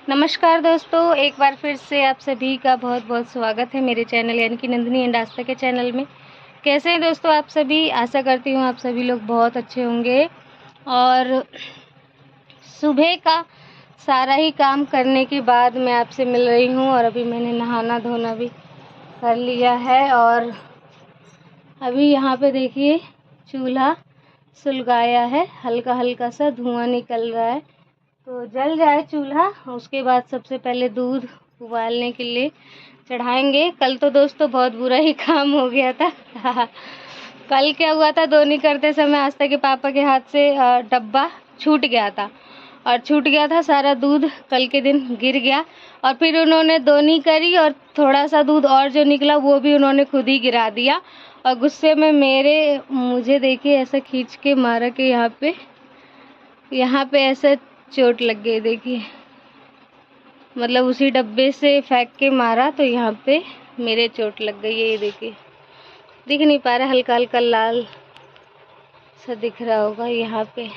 नमस्कार दोस्तों, एक बार फिर से आप सभी का बहुत बहुत स्वागत है मेरे चैनल यानी कि नंदिनी एंड आस्था के चैनल में। कैसे हैं दोस्तों आप सभी? आशा करती हूँ आप सभी लोग बहुत अच्छे होंगे। और सुबह का सारा ही काम करने के बाद मैं आपसे मिल रही हूँ और अभी मैंने नहाना धोना भी कर लिया है। और अभी यहाँ पे देखिए चूल्हा सुलगाया है, हल्का हल्का सा धुआं निकल रहा है। तो जल जाए चूल्हा, उसके बाद सबसे पहले दूध उबालने के लिए चढ़ाएंगे। कल तो दोस्तों बहुत बुरा ही काम हो गया था। कल क्या हुआ था, दोनी करते समय आस्था के पापा के हाथ से डब्बा छूट गया था और छूट गया था सारा दूध, कल के दिन गिर गया। और फिर उन्होंने दोनी करी और थोड़ा सा दूध और जो निकला वो भी उन्होंने खुद ही गिरा दिया। और गुस्से में मुझे देखिए ऐसा खींच के मारा कि यहाँ पे ऐसे चोट लग गई। देखिए मतलब उसी डब्बे से फेंक के मारा तो यहाँ पे मेरे चोट लग गई है। ये देखिए, दिख नहीं पा रहा, हल्का हल्का लाल सा दिख रहा होगा यहाँ पे।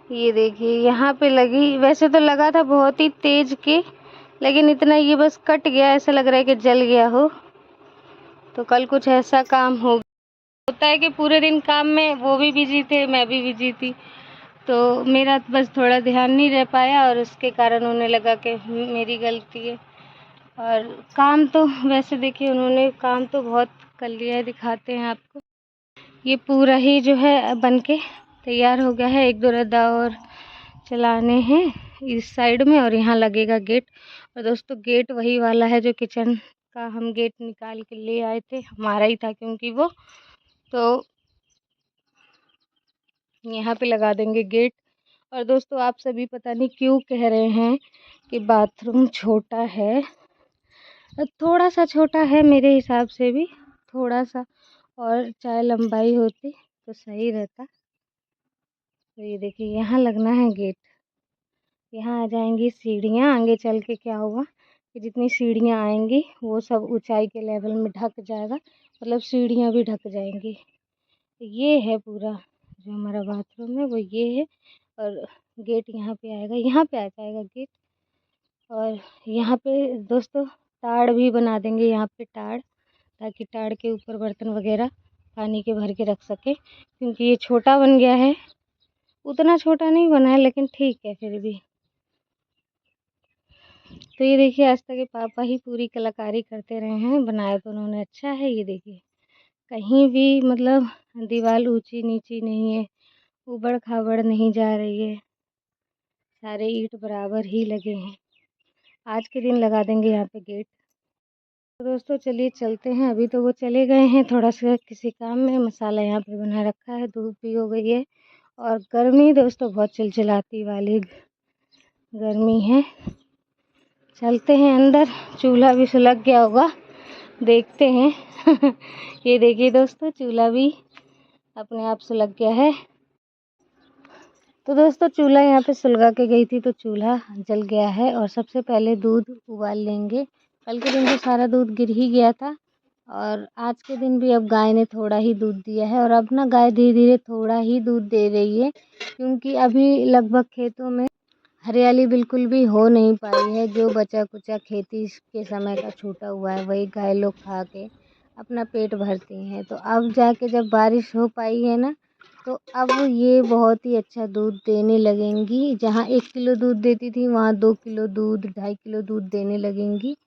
ये देखिए यहाँ पे लगी, वैसे तो लगा था बहुत ही तेज के, लेकिन इतना ये बस कट गया, ऐसा लग रहा है कि जल गया हो। तो कल कुछ ऐसा काम होता है कि पूरे दिन काम में वो भी बिजी थे, मैं भी बिजी थी, तो मेरा बस थोड़ा ध्यान नहीं रह पाया और उसके कारण उन्हें लगा कि मेरी गलती है। और काम तो वैसे देखिए उन्होंने काम तो बहुत कर लिया है, दिखाते हैं आपको। ये पूरा ही जो है बन के तैयार हो गया है। एक दो रद्दा और चलाने हैं इस साइड में और यहाँ लगेगा गेट। और दोस्तों गेट वही वाला है जो किचन का हम गेट निकाल के ले आए थे, हमारा ही था क्योंकि वो, तो यहाँ पे लगा देंगे गेट। और दोस्तों आप सभी पता नहीं क्यों कह रहे हैं कि बाथरूम छोटा है, थोड़ा सा छोटा है मेरे हिसाब से भी, थोड़ा सा और चाहे लंबाई होती तो सही रहता। तो ये देखिए यहाँ लगना है गेट, यहाँ आ जाएंगी सीढ़ियाँ। आगे चल के क्या होगा कि जितनी सीढ़ियाँ आएंगी वो सब ऊंचाई के लेवल में ढक जाएगा, मतलब सीढ़ियाँ भी ढक जाएंगी। ये है पूरा जो हमारा बाथरूम है वो ये है। और गेट यहाँ पे आएगा, यहाँ पे आ जाएगा गेट। और यहाँ पे दोस्तों टाड़ भी बना देंगे, यहाँ पे टाड़, ताकि टाड़ के ऊपर बर्तन वगैरह पानी के भर के रख सके, क्योंकि ये छोटा बन गया है। उतना छोटा नहीं बना है लेकिन ठीक है फिर भी। तो ये देखिए आस्था के पापा ही पूरी कलाकारी करते रहे हैं, बनाया तो उन्होंने अच्छा है। ये देखिए कहीं भी मतलब दीवार ऊंची नीची नहीं है, ऊबड़ खाबड़ नहीं जा रही है, सारे ईंट बराबर ही लगे हैं। आज के दिन लगा देंगे यहाँ पे गेट। तो दोस्तों चलिए चलते हैं, अभी तो वो चले गए हैं थोड़ा सा किसी काम में। मसाला यहाँ पे बना रखा है, धूप भी हो गई है और गर्मी दोस्तों बहुत चिलचिलाती वाली गर्मी है। चलते हैं अंदर, चूल्हा भी सुलग गया होगा, देखते हैं। ये देखिए दोस्तों चूल्हा भी अपने आप सुलग गया है। तो दोस्तों चूल्हा यहाँ पे सुलगा के गई थी तो चूल्हा जल गया है। और सबसे पहले दूध उबाल लेंगे। कल के दिन तो सारा दूध गिर ही गया था और आज के दिन भी अब गाय ने थोड़ा ही दूध दिया है। और अब ना गाय धीरे धीरे थोड़ा ही दूध दे रही है, क्योंकि अभी लगभग खेतों में हरियाली बिल्कुल भी हो नहीं पाई है। जो बचा कुचा खेती के समय का छूटा हुआ है वही गाय लोग खा के अपना पेट भरती हैं। तो अब जाके जब बारिश हो पाई है ना, तो अब ये बहुत ही अच्छा दूध देने लगेंगी। जहाँ 1 किलो दूध देती थी वहाँ 2 किलो दूध, 2.5 किलो दूध देने लगेंगी।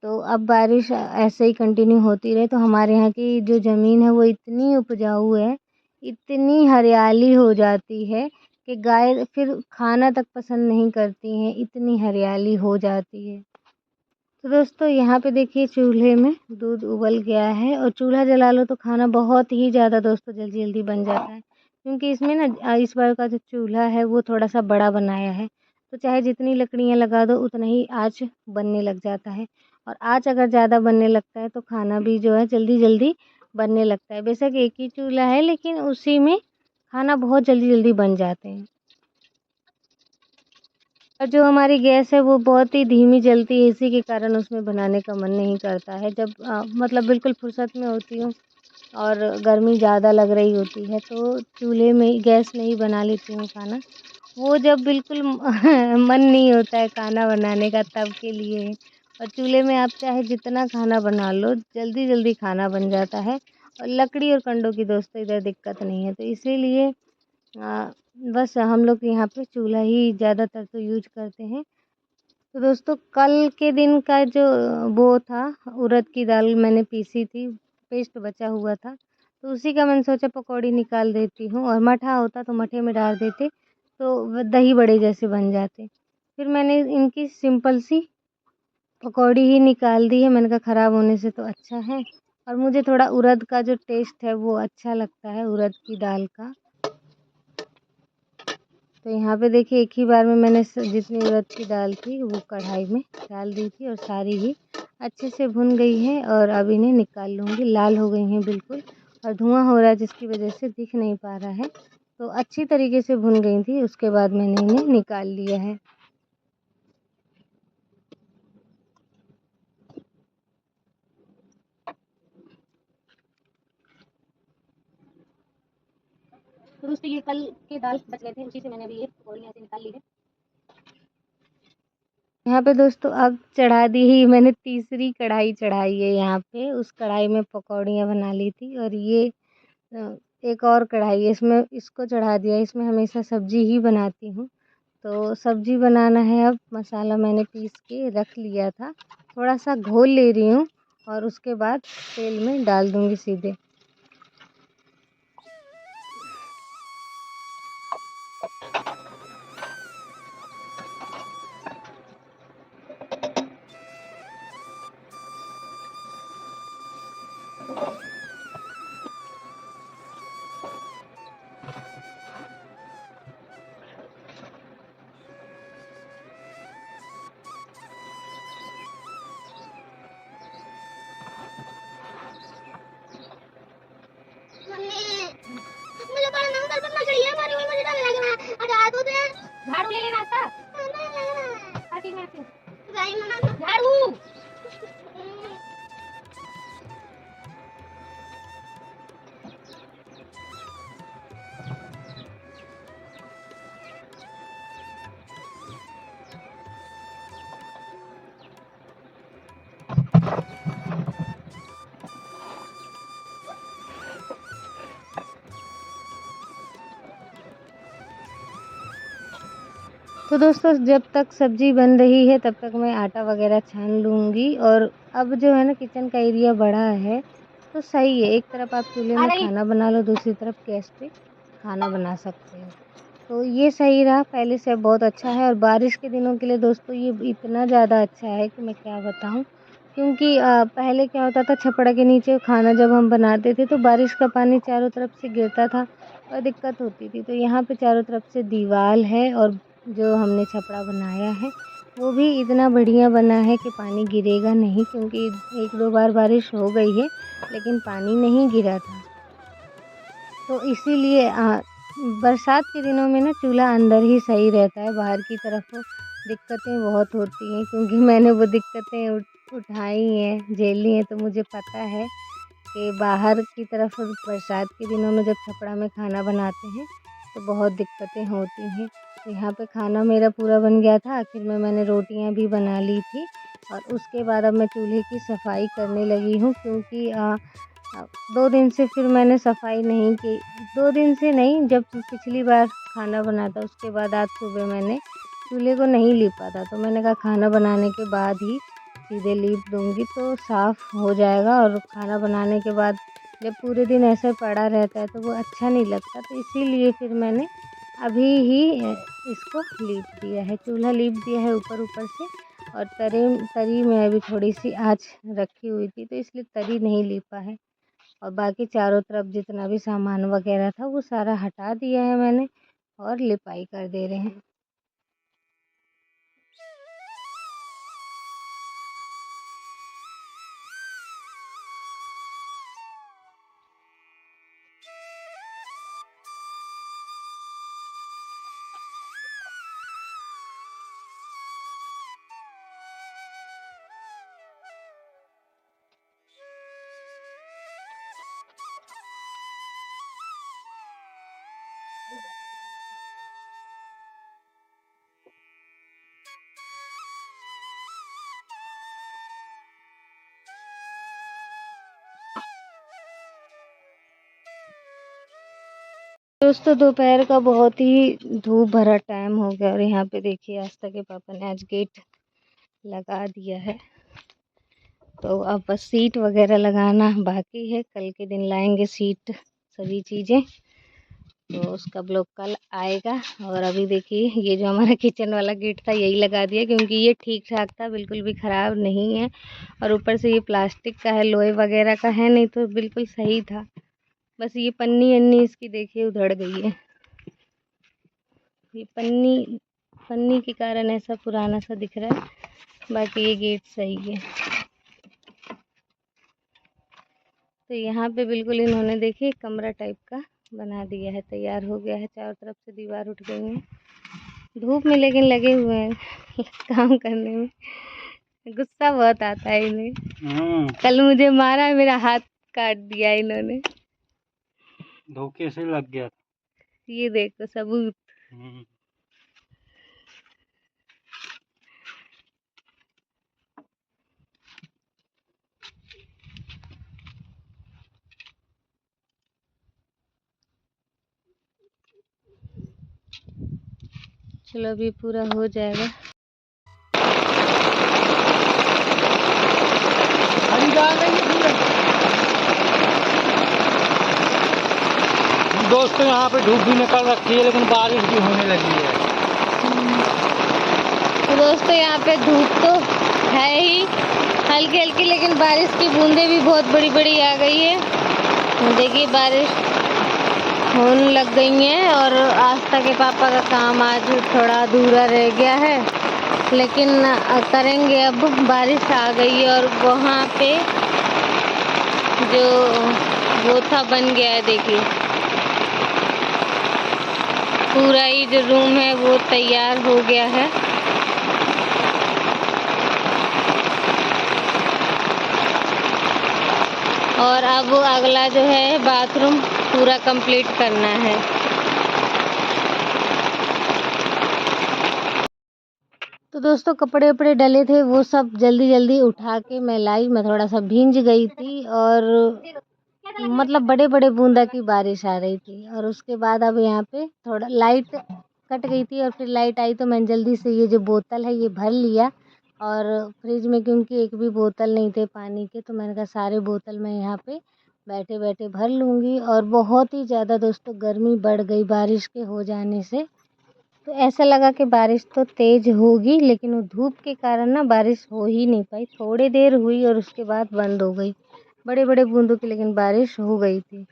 तो अब बारिश ऐसे ही कंटिन्यू होती रहे तो हमारे यहाँ की जो ज़मीन है वो इतनी उपजाऊ है, इतनी हरियाली हो जाती है कि गाय फिर खाना तक पसंद नहीं करती हैं, इतनी हरियाली हो जाती है। तो दोस्तों यहाँ पे देखिए चूल्हे में दूध उबल गया है और चूल्हा जला लो तो खाना बहुत ही ज़्यादा दोस्तों जल्दी जल्दी बन जाता है, क्योंकि इसमें ना इस बार का जो चूल्हा है वो थोड़ा सा बड़ा बनाया है। तो चाहे जितनी लकड़ियाँ लगा दो उतना ही आँच बनने लग जाता है। और आँच अगर ज़्यादा बनने लगता है तो खाना भी जो है जल्दी जल्दी बनने लगता है। बेशक एक ही चूल्हा है लेकिन उसी में खाना बहुत जल्दी जल्दी बन जाते हैं। और जो हमारी गैस है वो बहुत ही धीमी जलती है, इसी के कारण उसमें बनाने का मन नहीं करता है। जब मतलब बिल्कुल फुर्सत में होती हूँ और गर्मी ज़्यादा लग रही होती है तो चूल्हे में गैस में ही बना लेती हूँ खाना। वो जब बिल्कुल मन नहीं होता है खाना बनाने का तब के लिए है। और चूल्हे में आप चाहे जितना खाना बना लो, जल्दी-जल्दी खाना बन जाता है और लकड़ी और कंडों की दोस्तों इधर दिक्कत नहीं है। तो इसीलिए बस हम लोग यहाँ पे चूल्हा ही ज़्यादातर तो यूज़ करते हैं। तो दोस्तों कल के दिन का जो वो था, उड़द की दाल मैंने पीसी थी, पेस्ट बचा हुआ था, तो उसी का मैंने सोचा पकौड़ी निकाल देती हूँ और मठा होता तो मठे में डाल देते, तो वो दही बड़े जैसे बन जाते। फिर मैंने इनकी सिंपल सी पकौड़ी ही निकाल दी है, मैंने कहा ख़राब होने से तो अच्छा है। और मुझे थोड़ा उड़द का जो टेस्ट है वो अच्छा लगता है, उड़द की दाल का। तो यहाँ पे देखिए एक ही बार में मैंने जितनी उड़द की दाल थी वो कढ़ाई में डाल दी थी और सारी ही अच्छे से भुन गई है और अब इन्हें निकाल लूँगी। लाल हो गई हैं बिल्कुल और धुआं हो रहा है जिसकी वजह से दिख नहीं पा रहा है। तो अच्छी तरीके से भुन गई थी, उसके बाद मैंने इन्हें निकाल लिया है। तो दोस्तों ये कल के दाल बच गए थे, उसी से मैंने अभी ये पकौड़ी यहाँ से निकाल ली है। यहाँ पे दोस्तों अब चढ़ा दी ही मैंने तीसरी कढ़ाई चढ़ाई है यहाँ पे, उस कढ़ाई में पकौड़ियाँ बना ली थी और ये अ, एक और कढ़ाई है, इसमें इसको चढ़ा दिया। इसमें हमेशा सब्ज़ी ही बनाती हूँ, तो सब्ज़ी बनाना है। अब मसाला मैंने पीस के रख लिया था, थोड़ा-सा घोल ले रही हूँ और उसके बाद तेल में डाल दूँगी सीधे। मुझे बड़ा नंबर पर मछली है हमारी वही मुझे डर लगे अरे आ तू दे झाड़ू ले लेना था आती मैं आती भाई मना झाड़ू तो दोस्तों जब तक सब्ज़ी बन रही है तब तक मैं आटा वग़ैरह छान लूँगी। और अब जो है ना किचन का एरिया बड़ा है तो सही है, एक तरफ आप चूल्हे में खाना बना लो, दूसरी तरफ गैस पे खाना बना सकते हो। तो ये सही रहा, पहले से अब बहुत अच्छा है और बारिश के दिनों के लिए दोस्तों ये इतना ज़्यादा अच्छा है कि मैं क्या बताऊँ। क्योंकि पहले क्या होता था छप्पड़ के नीचे खाना जब हम बनाते थे तो बारिश का पानी चारों तरफ से गिरता था और दिक्कत होती थी। तो यहाँ पे चारों तरफ से दीवार है और जो हमने छपड़ा बनाया है वो भी इतना बढ़िया बना है कि पानी गिरेगा नहीं, क्योंकि 1-2 बार बारिश हो गई है लेकिन पानी नहीं गिरा था। तो इसीलिए बरसात के दिनों में ना चूल्हा अंदर ही सही रहता है, बाहर की तरफ दिक्कतें बहुत होती हैं, क्योंकि मैंने वो दिक्कतें उठाई हैं, झेली हैं, तो मुझे पता है कि बाहर की तरफ बरसात के दिनों में जब छपड़ा में खाना बनाते हैं तो बहुत दिक्कतें होती हैं। तो यहाँ पे खाना मेरा पूरा बन गया था, आखिर में मैंने रोटियाँ भी बना ली थी और उसके बाद अब मैं चूल्हे की सफाई करने लगी हूँ, क्योंकि 2 दिन से फिर मैंने सफाई नहीं की। 2 दिन से नहीं, जब पिछली बार खाना बना था उसके बाद आज सुबह मैंने चूल्हे को नहीं लीपा था, तो मैंने कहा खाना बनाने के बाद ही सीधे लीप दूँगी तो साफ़ हो जाएगा। और खाना बनाने के बाद जब पूरे दिन ऐसे पड़ा रहता है तो वो अच्छा नहीं लगता, तो इसीलिए फिर मैंने अभी ही इसको लीप दिया है, चूल्हा लीप दिया है ऊपर-ऊपर से। और तरी में अभी थोड़ी-सी आँच रखी हुई थी तो इसलिए तरी नहीं लीपा है। और बाकी चारों तरफ जितना भी सामान वगैरह था वो सारा हटा दिया है मैंने और लिपाई कर दे रहे हैं। दोस्तों दोपहर का बहुत ही धूप भरा टाइम हो गया और यहाँ पे देखिए आस्था के पापा ने आज गेट लगा दिया है। तो अब बस सीट वगैरह लगाना बाकी है, कल के दिन लाएंगे सीट सभी चीज़ें, तो उसका ब्लॉग कल आएगा। और अभी देखिए ये जो हमारा किचन वाला गेट था यही लगा दिया, क्योंकि ये ठीक ठाक था, बिल्कुल भी ख़राब नहीं है। और ऊपर से ये प्लास्टिक का है, लोहे वगैरह का है नहीं, तो बिल्कुल सही था। बस ये पन्नी अन्नी इसकी देखिए उधड़ गई है, ये पन्नी के कारण ऐसा पुराना सा दिख रहा है, बाकी ये गेट सही है। तो यहाँ पे बिल्कुल इन्होंने देखिए कमरा टाइप का बना दिया है, तैयार हो गया है। चारों तरफ से दीवार उठ गई है, धूप में लेकिन लगे हुए हैं काम करने में। गुस्सा बहुत आता है इन्हें। कल मुझे मारा, मेरा हाथ काट दिया इन्होंने, धोखे से लग गया। ये देखो सबूत। चलो अभी पूरा हो जाएगा। दोस्तों यहाँ पे धूप भी निकल रखी है, लेकिन बारिश भी होने लगी है। तो दोस्तों यहाँ पे धूप तो है ही हल्की हल्की, लेकिन बारिश की बूंदें भी बहुत बड़ी बड़ी आ गई है। देखिए बारिश होने लग गई है और आस्था के पापा का काम आज थोड़ा अधूरा रह गया है, लेकिन करेंगे। अब बारिश आ गई है और वहाँ पे जो वो था बन गया है, देखिए पूरा ही जो रूम है वो तैयार हो गया है। और अब अगला जो है बाथरूम पूरा कंप्लीट करना है। तो दोस्तों कपड़े वपड़े डले थे वो सब जल्दी जल्दी उठा के मैं लाई। मैं थोड़ा सा भींज गई थी और मतलब बड़े बड़े बूंदा की बारिश आ रही थी। और उसके बाद अब यहाँ पे थोड़ा लाइट कट गई थी और फिर लाइट आई तो मैंने जल्दी से ये जो बोतल है ये भर लिया। और फ्रिज में क्योंकि एक भी बोतल नहीं थे पानी के, तो मैंने कहा सारे बोतल मैं यहाँ पे बैठे बैठे भर लूँगी। और बहुत ही ज़्यादा दोस्तों गर्मी बढ़ गई बारिश के हो जाने से। तो ऐसा लगा कि बारिश तो तेज़ होगी, लेकिन वो धूप के कारण ना बारिश हो ही नहीं पाई। थोड़ी देर हुई और उसके बाद बंद हो गई, बड़े बड़े बूंदों की लेकिन बारिश हो गई थी।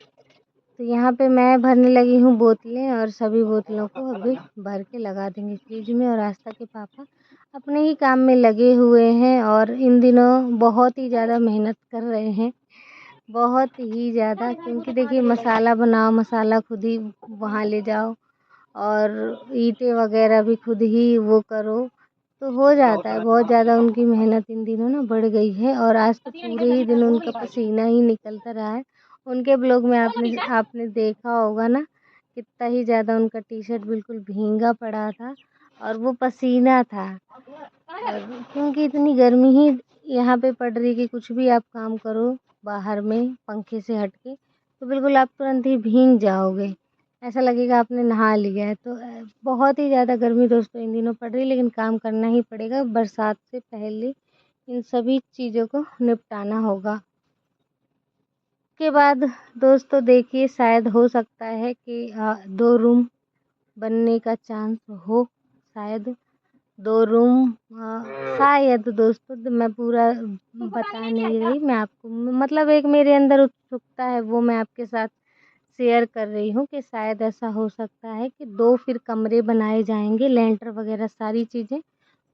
तो यहाँ पे मैं भरने लगी हूँ बोतलें और सभी बोतलों को अभी भर के लगा देंगे फ्रिज में। और आस्था के पापा अपने ही काम में लगे हुए हैं और इन दिनों बहुत ही ज़्यादा मेहनत कर रहे हैं, बहुत ही ज़्यादा। क्योंकि देखिए मसाला बनाओ, मसाला खुद ही वहाँ ले जाओ और ईंटें वगैरह भी खुद ही वो करो, तो हो जाता है। बहुत ज़्यादा उनकी मेहनत इन दिनों ना बढ़ गई है। और आज तो पूरे ही दिन उनका पसीना ही निकलता रहा है। उनके ब्लॉग में आपने देखा होगा ना, कितना ही ज़्यादा उनका टी शर्ट बिल्कुल भींगा पड़ा था और वो पसीना था। और क्योंकि इतनी गर्मी ही यहाँ पे पड़ रही कि कुछ भी आप काम करो बाहर में पंखे से हट के, तो बिल्कुल आप तुरंत ही भीग जाओगे, ऐसा लगेगा आपने नहा लिया है। तो बहुत ही ज़्यादा गर्मी दोस्तों इन दिनों पड़ रही है, लेकिन काम करना ही पड़ेगा। बरसात से पहले इन सभी चीज़ों को निपटाना होगा। उसके बाद दोस्तों देखिए शायद हो सकता है कि 2 रूम बनने का चांस हो, शायद 2 रूम। शायद दोस्तों तो मैं पूरा बता नहीं रही, मैं आपको मतलब एक मेरे अंदर उत्सुकता है वो मैं आपके साथ शेयर कर रही हूँ कि शायद ऐसा हो सकता है कि 2 फिर कमरे बनाए जाएंगे, लेंटर वगैरह सारी चीज़ें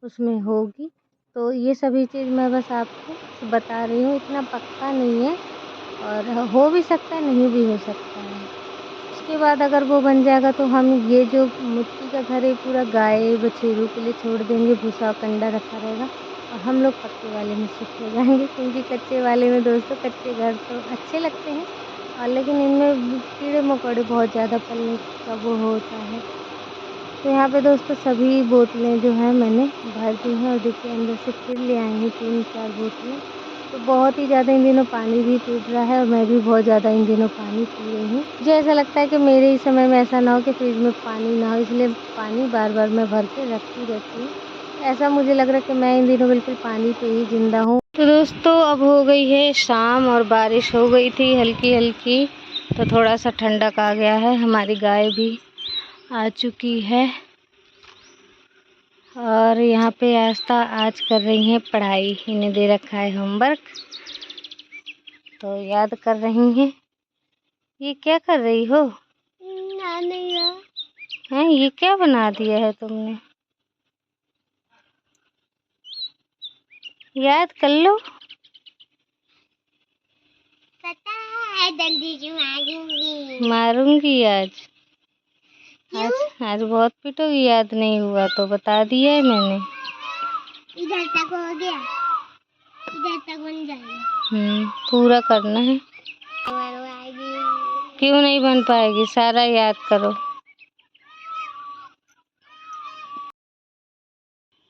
उसमें होगी। तो ये सभी चीज़ मैं बस आपको बता रही हूँ, इतना पक्का नहीं है और हो भी सकता है नहीं भी हो सकता है। उसके बाद अगर वो बन जाएगा तो हम ये जो मिट्टी का घर है पूरा गाय बछेरों के लिए छोड़ देंगे, भूसा कंडा रखा रहेगा और हम लोग पक्के वाले में शिफ्ट हो जाएंगे। क्योंकि कच्चे वाले में दोस्तों कच्चे घर तो अच्छे लगते हैं और लेकिन इनमें कीड़े मकोड़े बहुत ज़्यादा पलने का वो होता है। तो यहाँ पे दोस्तों सभी बोतलें जो हैं मैंने भर दी हैं और देखिए अंदर से फिर ले आए हैं 3-4 बोतलें। तो बहुत ही ज़्यादा इन दिनों पानी भी टूट रहा है और मैं भी बहुत ज़्यादा इन दिनों पानी पी रही हूँ। मुझे ऐसा लगता है कि मेरे ही समय में ऐसा ना हो कि फ्रिज में पानी ना हो, इसलिए पानी बार-बार मैं भर के रखती रहती हूँ। ऐसा मुझे लग रहा है कि मैं इन दिनों बिल्कुल पानी पे ही ज़िंदा हूँ। तो दोस्तों अब हो गई है शाम और बारिश हो गई थी हल्की-हल्की, तो थोड़ा-सा ठंडक आ गया है। हमारी गाय भी आ चुकी है और यहाँ पे आस्था आज कर रही हैं पढ़ाई। इन्हें दे रखा है होमवर्क, तो याद कर रही हैं। ये क्या कर रही हो? हैं, ये क्या बना दिया है तुमने? याद कर लो। पता है दंडी जी मारूंगी। मारूंगी आज। आज बहुत पिटोगी। याद नहीं हुआ तो बता दिया है मैंने। इधर तक हो गया, इधर तक बन जाएगा। पूरा करना है। आएगी। क्यों नहीं बन पाएगी? सारा याद करो।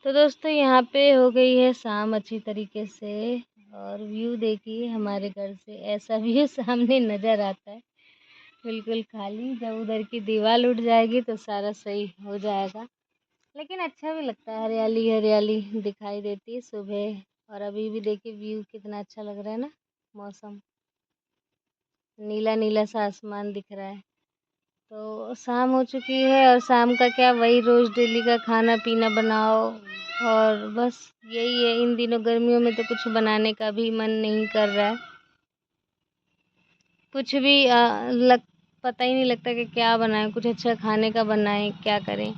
तो दोस्तों यहाँ पे हो गई है शाम अच्छी तरीके से और व्यू देखिए हमारे घर से ऐसा व्यू सामने नज़र आता है, बिल्कुल खाली। जब उधर की दीवार उठ जाएगी तो सारा सही हो जाएगा, लेकिन अच्छा भी लगता है, हरियाली हरियाली दिखाई देती है सुबह। और अभी भी देखिए व्यू कितना अच्छा लग रहा है ना, मौसम नीला नीला सा आसमान दिख रहा है। तो शाम हो चुकी है और शाम का क्या, वही रोज़ डेली का खाना पीना बनाओ और बस यही है। इन दिनों गर्मियों में तो कुछ बनाने का भी मन नहीं कर रहा है, कुछ भी पता ही नहीं लगता कि क्या बनाएं, कुछ अच्छा खाने का बनाएं, क्या करें।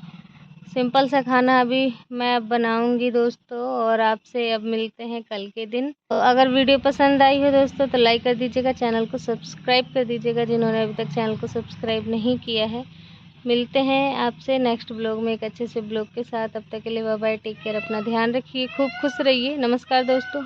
सिंपल सा खाना अभी मैं अब बनाऊंगी दोस्तों, और आपसे अब मिलते हैं कल के दिन। तो अगर वीडियो पसंद आई हो दोस्तों तो लाइक कर दीजिएगा, चैनल को सब्सक्राइब कर दीजिएगा जिन्होंने अभी तक चैनल को सब्सक्राइब नहीं किया है। मिलते हैं आपसे नेक्स्ट ब्लॉग में एक अच्छे से ब्लॉग के साथ। तब तक के लिए बाय बाय, टेक केयर, अपना ध्यान रखिए, खूब खुश रहिए। नमस्कार दोस्तों।